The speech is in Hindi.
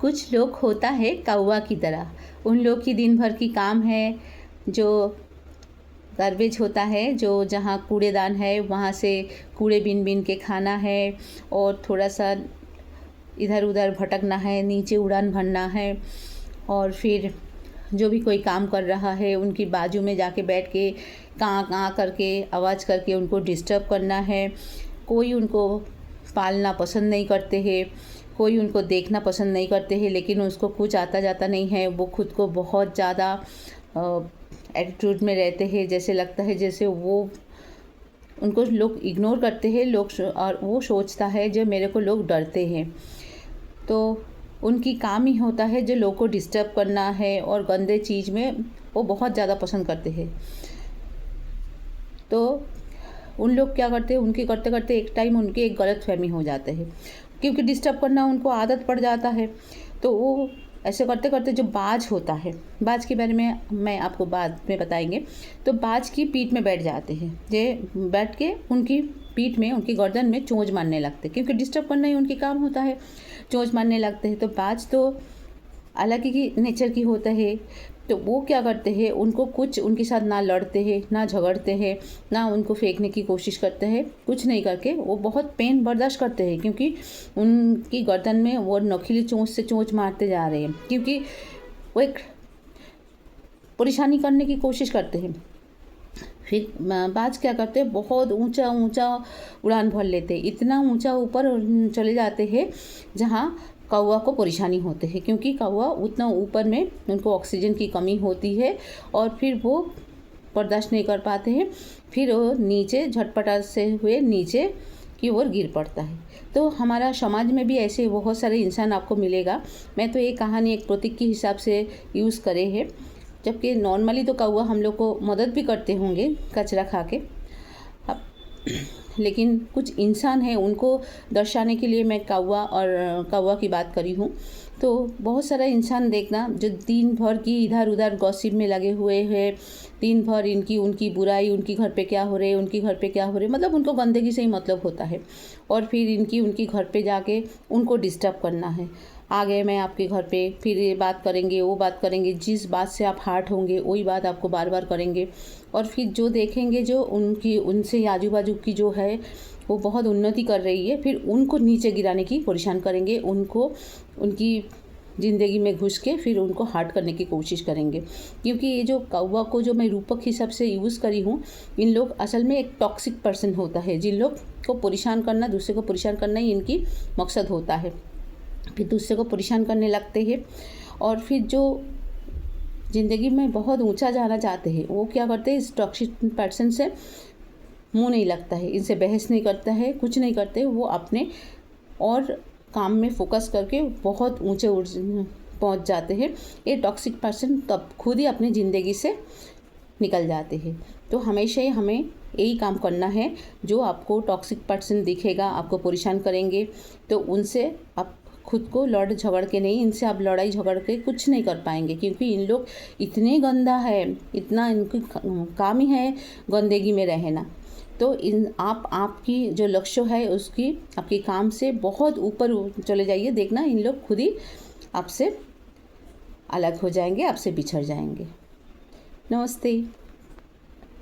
कुछ लोग होता है कौवा की तरह। उन लोग की दिन भर की काम है जो गार्बेज होता है, जो जहाँ कूड़ेदान है वहाँ से कूड़े बीन बीन के खाना है और थोड़ा सा इधर उधर भटकना है, नीचे उड़ान भरना है। और फिर जो भी कोई काम कर रहा है उनकी बाजू में जाके बैठ के काँ काँ करके आवाज़ करके उनको डिस्टर्ब करना है। कोई उनको पालना पसंद नहीं करते हैं, कोई उनको देखना पसंद नहीं करते हैं, लेकिन उसको कुछ आता जाता नहीं है। वो खुद को बहुत ज़्यादा एटीट्यूड में रहते हैं, जैसे लगता है जैसे वो उनको लोग इग्नोर करते हैं लोग, और वो सोचता है जो मेरे को लोग डरते हैं। तो उनकी काम ही होता है जो लोग को डिस्टर्ब करना है और गंदे चीज़ में वो बहुत ज़्यादा पसंद करते हैं। तो उन लोग क्या करते हैं, उनके करते करते एक टाइम उनकी एक गलतफहमी हो जाते हैं, क्योंकि डिस्टर्ब करना उनको आदत पड़ जाता है। तो वो ऐसे करते करते जो बाज होता है, बाज के बारे में मैं आपको बाद में बताएंगे। तो बाज की पीठ में बैठ जाते हैं, जे बैठ के उनकी पीठ में, उनकी गर्दन में चोंच मारने लगते हैं, क्योंकि डिस्टर्ब करना ही उनकी काम होता है। चोंच मारने लगते हैं। तो बाज तो अलग ही नेचर की होता है। तो वो क्या करते हैं, उनको कुछ उनके साथ ना लड़ते हैं, ना झगड़ते हैं, ना उनको फेंकने की कोशिश करते हैं, कुछ नहीं करके वो बहुत पेन बर्दाश्त करते हैं, क्योंकि उनकी गर्दन में वो नोकीली चोंच से चोंच मारते जा रहे हैं, क्योंकि वो एक परेशानी करने की कोशिश करते हैं। फिर बाज क्या करते हैं, बहुत ऊंचा ऊंचा उड़ान भर लेते हैं, इतना ऊंचा ऊपर चले जाते हैं जहाँ कौवा को परेशानी होती है, क्योंकि कौवा उतना ऊपर में उनको ऑक्सीजन की कमी होती है और फिर वो बर्दाश्त नहीं कर पाते हैं। फिर वो नीचे झटपटा से हुए नीचे की ओर गिर पड़ता है। तो हमारा समाज में भी ऐसे बहुत सारे इंसान आपको मिलेगा। मैं तो ये कहानी एक प्रतीक के हिसाब से यूज़ करे है, जबकि नॉर्मली तो कौवा हम लोग को मदद भी करते होंगे कचरा खा के। लेकिन कुछ इंसान हैं, उनको दर्शाने के लिए मैं कौवा की बात करी हूँ। तो बहुत सारा इंसान देखना जो दिन भर की इधर उधर गॉसिप में लगे हुए हैं, दिन भर इनकी उनकी बुराई, उनकी घर पे क्या हो रहे, उनकी घर पे क्या हो रहे, मतलब उनको गंदगी से ही मतलब होता है। और फिर इनकी उनकी घर पे जाके उनको डिस्टर्ब करना है। आ गए मैं आपके घर पे, फिर ये बात करेंगे, वो बात करेंगे, जिस बात से आप हर्ट होंगे वही बात आपको बार बार करेंगे। और फिर जो देखेंगे जो उनकी उनसे आजू बाजू की जो है वो बहुत उन्नति कर रही है, फिर उनको नीचे गिराने की परेशान करेंगे, उनको उनकी ज़िंदगी में घुस के फिर उनको हर्ट करने की कोशिश करेंगे। क्योंकि ये जो कौवा को जो मैं रूपक हिसाब से यूज़ करी हूँ, इन लोग असल में एक टॉक्सिक पर्सन होता है, जिन लोग को परेशान करना, दूसरे को परेशान करना ही इनकी मकसद होता है। फिर दूसरे को परेशान करने लगते हैं और फिर जो ज़िंदगी में बहुत ऊंचा जाना चाहते हैं वो क्या करते हैं, इस टॉक्सिक पर्सन से मुंह नहीं लगता है, इनसे बहस नहीं करता है, कुछ नहीं करते। वो अपने और काम में फोकस करके बहुत ऊंचे पहुंच जाते हैं। ये टॉक्सिक पर्सन तब खुद ही अपनी ज़िंदगी से निकल जाते हैं। तो हमेशा ही हमें यही काम करना है। जो आपको टॉक्सिक पर्सन दिखेगा, आपको परेशान करेंगे, तो उनसे आप खुद को लड़ झगड़ के नहीं, इनसे आप लड़ाई झगड़ के कुछ नहीं कर पाएंगे, क्योंकि इन लोग इतने गंदा है, इतना इनकी काम ही है गंदगी में रहना। तो आपकी जो लक्ष्य है उसकी आपके काम से बहुत ऊपर चले जाइए, देखना इन लोग खुद ही आपसे अलग हो जाएंगे, आपसे बिछड़ जाएंगे। नमस्ते।